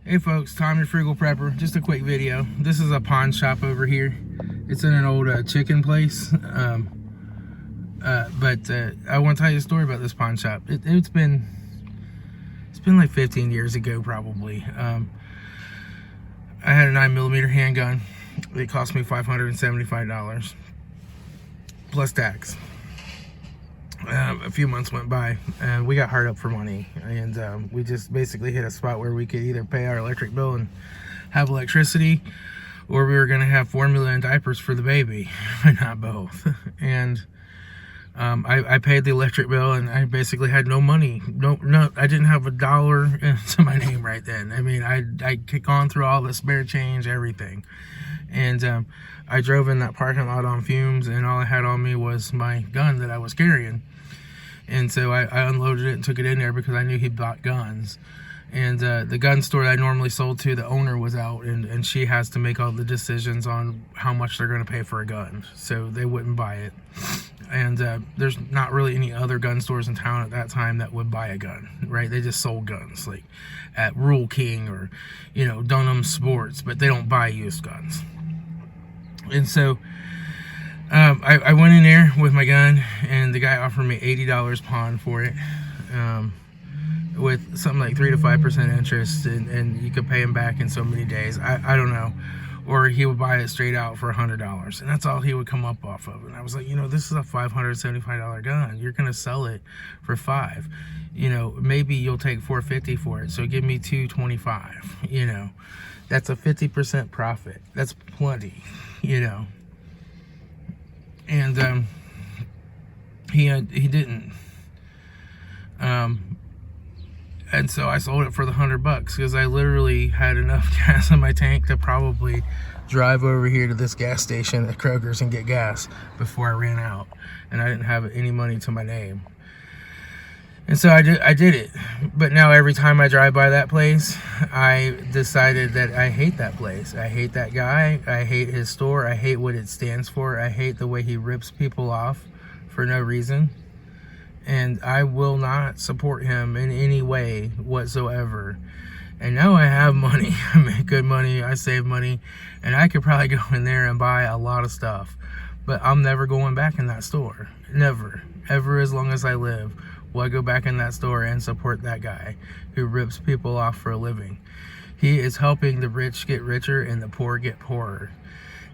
Hey folks, Tom your Frugal Prepper. Just a quick video. This is a pawn shop over here. It's in an old chicken place. But I want to tell you a story about this pawn shop. It's been like 15 years ago probably. I had a 9mm handgun. It cost me $575 plus tax. A few months went by and we got hard up for money, and we just basically hit a spot where we could either pay our electric bill and have electricity, or we were going to have formula and diapers for the baby, but not both. And I paid the electric bill and I basically had no money. No, I didn't have $1 to my name right then. I mean, I'd gone through all the spare change, everything. And I drove in that parking lot on fumes, and all I had on me was my gun that I was carrying. And so I unloaded it and took it in there because I knew he bought guns. And the gun store that I normally sold to, the owner was out, and she has to make all the decisions on how much they're going to pay for a gun. So they wouldn't buy it. And there's not really any other gun stores in town at that time that would buy a gun, right? They just sold guns, like at Rural King or, you know, Dunham Sports, but they don't buy used guns. And so I went in there with my gun, and the guy offered me $80 pawn for it, with something like 3 to 5% interest, and you could pay him back in so many days. I don't know. Or he would buy it straight out for $100, and that's all he would come up off of. And I was like, you know, this is a $575 gun. You're gonna sell it for $5. You know, maybe you'll take $450 for it. So give me $225. You know, that's a 50% profit. That's plenty. You know. And he didn't. And so I sold it for the $100 because I literally had enough gas in my tank to probably drive over here to this gas station at Kroger's and get gas before I ran out, and I didn't have any money to my name. And so I did it. But now every time I drive by that place, I decided that I hate that place. I hate that guy. I hate his store. I hate what it stands for. I hate the way he rips people off for no reason. And I will not support him in any way whatsoever. And now I have money. I make good money. I save money. And I could probably go in there and buy a lot of stuff. But I'm never going back in that store. Never. Ever as long as I live will I go back in that store and support that guy who rips people off for a living. He is helping the rich get richer and the poor get poorer.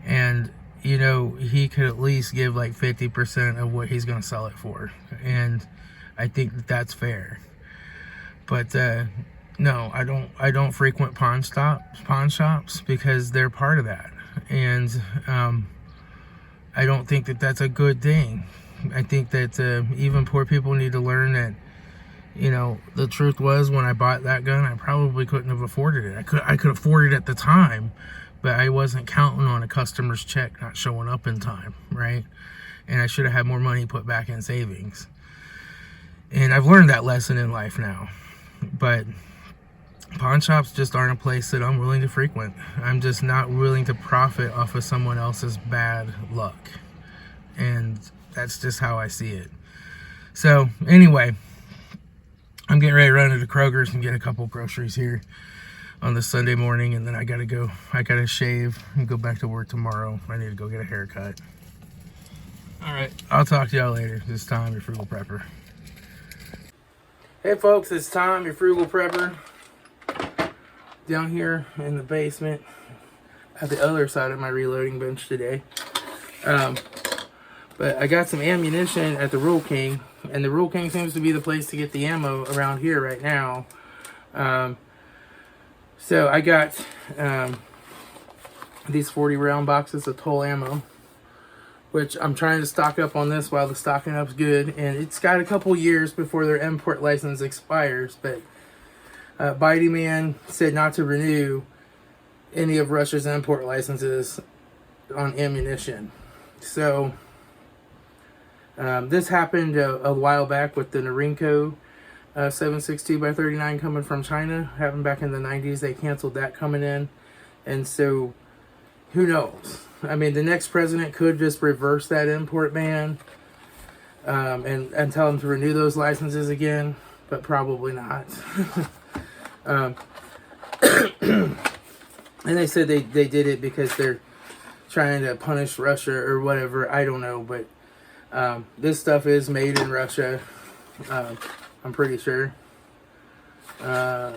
And you know, he could at least give like 50% of what he's going to sell it for. And I think that that's fair. But no, I don't frequent pawn shops because they're part of that. And I don't think that that's a good thing. I think that even poor people need to learn that, you know, the truth was when I bought that gun, I probably couldn't have afforded it. I could afford it at the time, but I wasn't counting on a customer's check not showing up in time, right? And I should have had more money put back in savings. And I've learned that lesson in life now. But pawn shops just aren't a place that I'm willing to frequent. I'm just not willing to profit off of someone else's bad luck. And that's just how I see it. So anyway, I'm getting ready to run into Kroger's and get a couple groceries here on this Sunday morning, and then I gotta shave and go back to work tomorrow. I need to go get a haircut. All right, I'll talk to y'all later. This is Tom, your Frugal Prepper. Hey folks, it's Tom, your Frugal Prepper, down here in the basement at the other side of my reloading bench today. But I got some ammunition at the Rural King, and the Rural King seems to be the place to get the ammo around here right now. So I got these 40 round boxes of Toll ammo, which I'm trying to stock up on this while the stocking up's good. And it's got a couple years before their import license expires, but Bitey Man said not to renew any of Russia's import licenses on ammunition. So this happened a while back with the Norinco 7.62x39 coming from China. Happened back in the 90s. They canceled that coming in. And so, who knows? I mean, the next president could just reverse that import ban and tell them to renew those licenses again, but probably not. And they said they did it because they're trying to punish Russia or whatever. I don't know, but this stuff is made in Russia. I'm pretty sure. Yeah,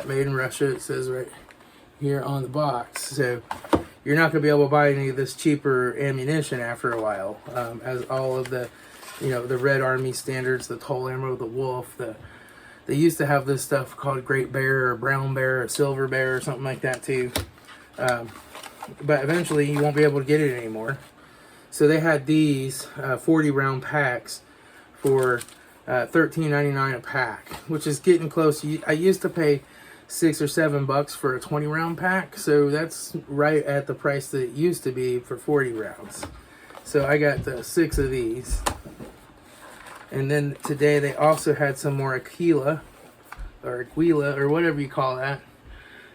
made in Russia. It says right here on the box. So you're not going to be able to buy any of this cheaper ammunition after a while. As all of the, the Red Army standards, the Toll Ammo, the Wolf, they used to have this stuff called Great Bear or Brown Bear or Silver Bear or something like that too. But eventually you won't be able to get it anymore. So they had these 40 round packs for $13.99 a pack, which is getting close. I used to pay $6 or $7 for a 20 round pack, so that's right at the price that it used to be for 40 rounds. So I got 6 of these. And then today they also had some more Aquila or whatever you call that.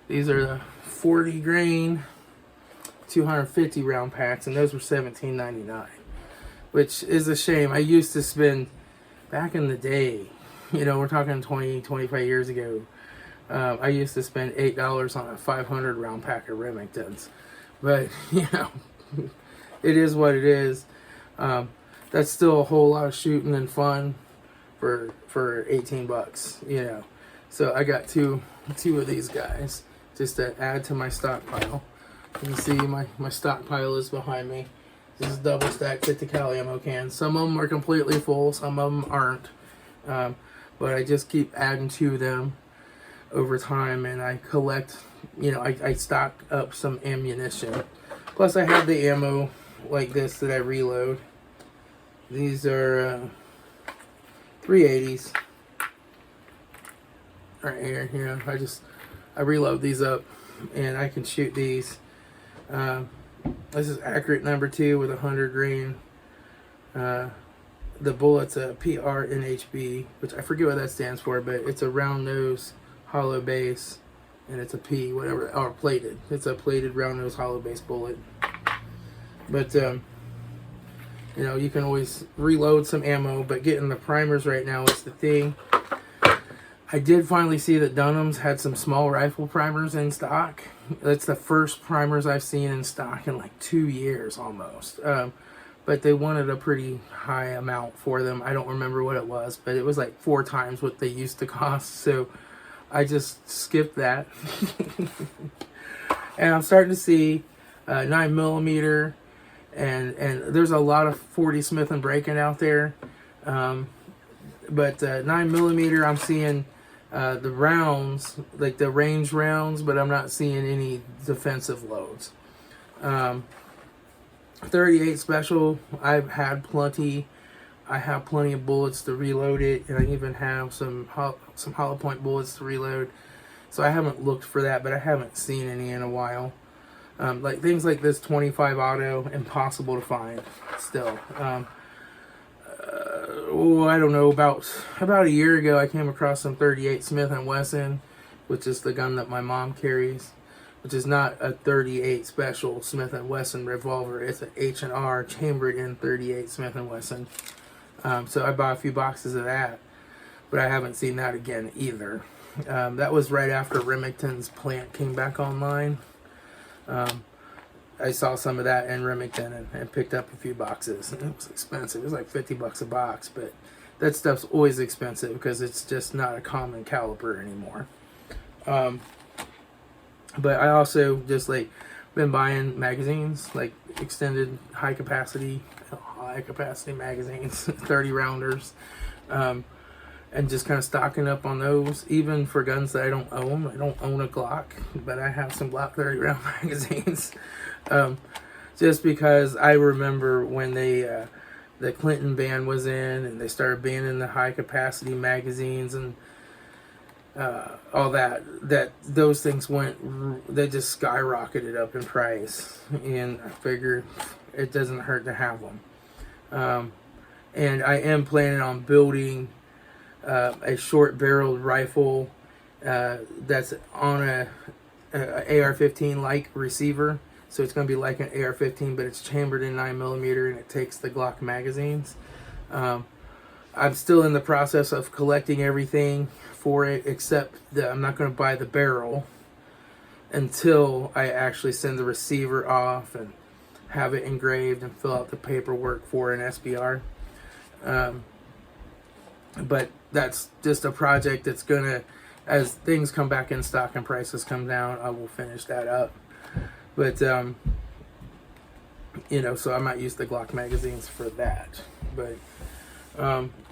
These are the 40 grain 250 round packs, and those were $17.99, which is a shame. I used to spend, back in the day, we're talking 25 years ago, I used to spend $8 on a 500 round pack of Remingtons. But it is what it is. That's still a whole lot of shooting and fun for $18, So I got two of these guys just to add to my stockpile. You can see my stockpile is behind me. This is double stack 50 cal ammo cans. Some of them are completely full, some of them aren't. But I just keep adding to them over time, and I collect, I stock up some ammunition. Plus I have the ammo like this that I reload. These are 380s right here. I reload these up and I can shoot these. This is accurate number 2 with 100 grain. The bullet's a PRNHB, which I forget what that stands for, but it's a round nose hollow base, and it's a P, whatever, or plated. It's a plated round nose hollow base bullet. But you can always reload some ammo, but getting the primers right now is the thing. I did finally see that Dunham's had some small rifle primers in stock. That's the first primers I've seen in stock in like 2 years almost. But they wanted a pretty high amount for them. I don't remember what it was, but it was like 4 times what they used to cost. So I just skipped that. And I'm starting to see 9mm. And there's a lot of 40 Smith & Breakin out there, but 9mm I'm seeing the rounds, like the range rounds, but I'm not seeing any defensive loads. 38 special, I've had plenty. I have plenty of bullets to reload it, and I even have some hollow point bullets to reload. So I haven't looked for that, but I haven't seen any in a while. Like things like this 25 auto, impossible to find still. I don't know, about a year ago I came across some 38 Smith & Wesson, which is the gun that my mom carries, which is not a 38 special Smith & Wesson revolver. It's an H&R chambered in 38 Smith & Wesson. So I bought a few boxes of that, but I haven't seen that again either. That was right after Remington's plant came back online. I saw some of that in Remington and picked up a few boxes. It was expensive. It was like $50 a box, but that stuff's always expensive because it's just not a common caliber anymore. But I also just like been buying magazines, like extended high capacity magazines, 30 rounders, and just kind of stocking up on those, even for guns that I don't own. I don't own a Glock, but I have some Glock 30 round magazines. Just because I remember when the Clinton ban was in and they started banning the high capacity magazines and all that those things they just skyrocketed up in price, and I figure it doesn't hurt to have them. And I am planning on building a short barreled rifle that's on a AR-15 like receiver. So it's going to be like an AR-15, but it's chambered in 9mm and it takes the Glock magazines. I'm still in the process of collecting everything for it, except that I'm not going to buy the barrel until I actually send the receiver off and have it engraved and fill out the paperwork for an SBR. But that's just a project that's gonna, as things come back in stock and prices come down, I will finish that up. But you know, so I might use the Glock magazines for that. But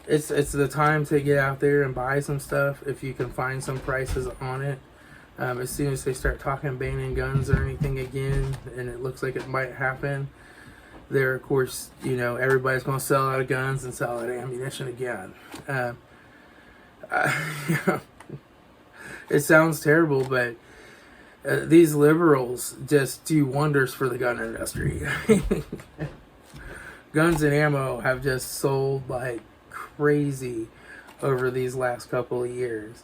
it's the time to get out there and buy some stuff if you can find some prices on it. As soon as they start talking banning guns or anything again, and it looks like it might happen, there, of course, you know, everybody's going to sell out of guns and sell out of ammunition again. It sounds terrible, but these liberals just do wonders for the gun industry. Guns and ammo have just sold like crazy over these last couple of years.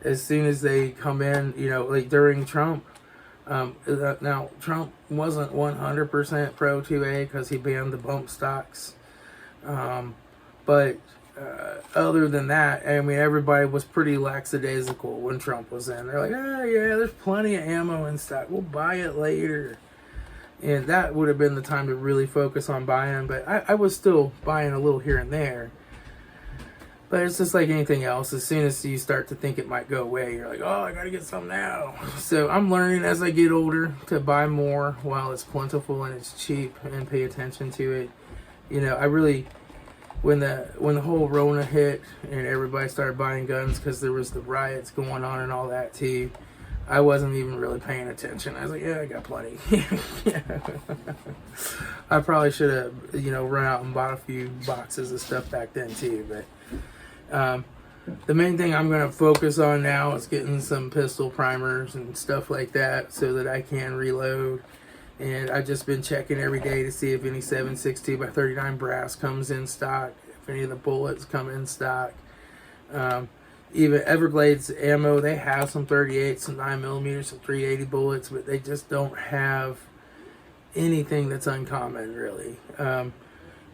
As soon as they come in, you know, like during Trump, now Trump wasn't 100% pro 2A because he banned the bump stocks. But other than that, I mean, everybody was pretty lackadaisical when Trump was in. They're like, oh yeah, there's plenty of ammo in stock. We'll buy it later. And that would have been the time to really focus on buying. But I was still buying a little here and there. But it's just like anything else. As soon as you start to think it might go away, you're like, oh, I gotta get some now. So I'm learning as I get older to buy more while it's plentiful and it's cheap and pay attention to it. You know, I really, when the whole Rona hit and everybody started buying guns because there was the riots going on and all that too, I wasn't even really paying attention. I was like, yeah, I got plenty. I probably should have, you know, run out and bought a few boxes of stuff back then too, but the main thing I'm going to focus on now is getting some pistol primers and stuff like that so that I can reload. And I've just been checking every day to see if any 7.62 by 39 brass comes in stock, if any of the bullets come in stock. Even Everglades ammo, they have some 38, some 9mm, some 380 bullets, but they just don't have anything that's uncommon really.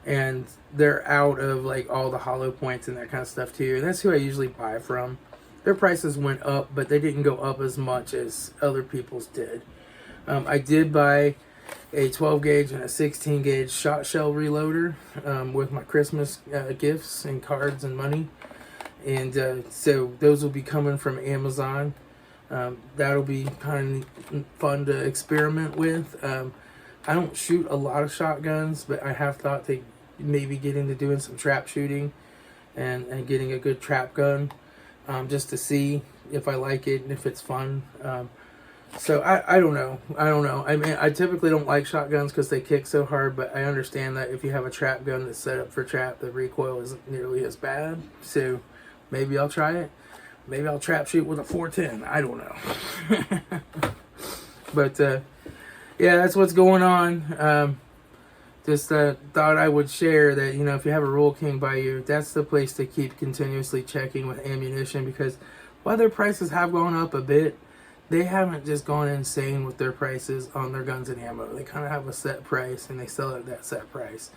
And they're out of like all the hollow points and that kind of stuff too. And that's who I usually buy from. Their prices went up, but they didn't go up as much as other people's did. I did buy a 12 gauge and a 16 gauge shot shell reloader with my Christmas gifts and cards and money. And so those will be coming from Amazon. That'll be kind of fun to experiment with. I don't shoot a lot of shotguns, but I have thought to maybe get into doing some trap shooting and getting a good trap gun just to see if I like it and if it's fun. So I don't know. I mean, I typically don't like shotguns because they kick so hard, but I understand that if you have a trap gun that's set up for trap, the recoil isn't nearly as bad. So maybe I'll try it. Maybe I'll trap shoot with a 410. I don't know. But yeah, that's what's going on. Just thought I would share that, you know, if you have a Rural King by you, that's the place to keep continuously checking with ammunition, because while their prices have gone up a bit, they haven't just gone insane with their prices on their guns and ammo. They kind of have a set price and they sell it at that set price,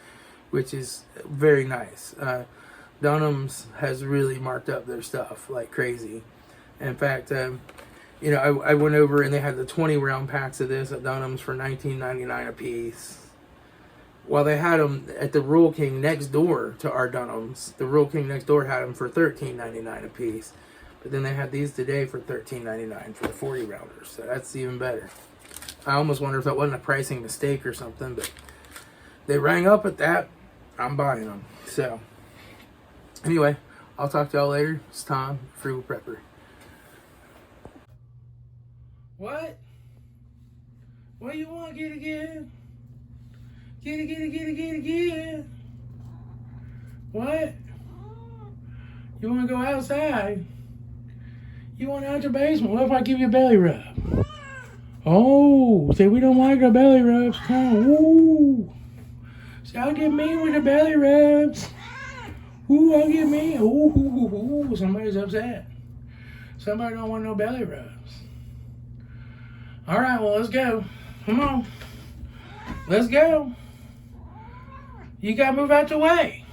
which is very nice. Dunham's has really marked up their stuff like crazy. In fact, you know, I went over and they had the 20 round packs of this at Dunham's for $19.99 a piece. While they had them at the Rural King next door to our Dunham's, the Rural King next door had them for $13.99 a piece. But then they had these today for $13.99 for the 40 rounders. So that's even better. I almost wonder if that wasn't a pricing mistake or something, but they rang up at that. I'm buying them. So anyway, I'll talk to y'all later. It's Tom, Frugal Prepper. What? What do you want? Get it, get it. Get it, get it, get it, get it, get it. What? You want to go outside? You want out your basement? What if I give you a belly rub? Oh, say we don't like our belly rubs. Come on. Ooh. See, I'll get mean with the belly rubs. Ooh, I'll get mean. Ooh, somebody's upset. Somebody don't want no belly rubs. All right, well, let's go. Come on. Let's go. You got to move out the way.